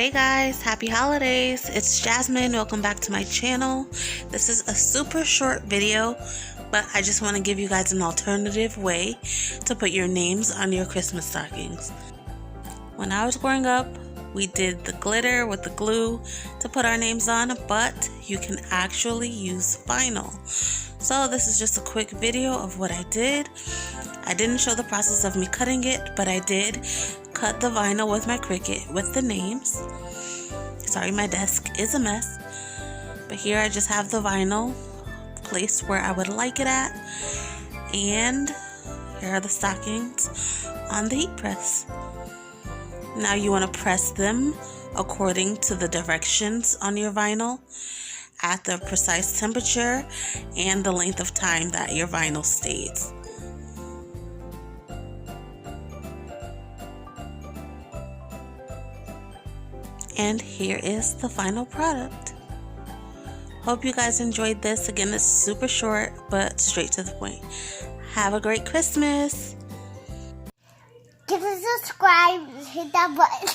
Hey guys, happy holidays. It's Jasmine. Welcome back to my channel. This is a super short video, but I just want to give you guys an alternative way to put your names on your Christmas stockings. When I was growing up, we did the glitter with the glue to put our names on, but you can actually use vinyl. So this is just a quick video of what I did. I didn't show the process of me cutting it, but I did cut the vinyl with my Cricut with the names. Sorry, my desk is a mess, but here I just have the vinyl placed where I would like it at, and here are the stockings on the heat press. Now you want to press them according to the directions on your vinyl at the precise temperature and the length of time that your vinyl stays. And here is the final product. Hope you guys enjoyed this. Again, it's super short, but straight to the point. Have a great Christmas. Give us a subscribe, hit that button.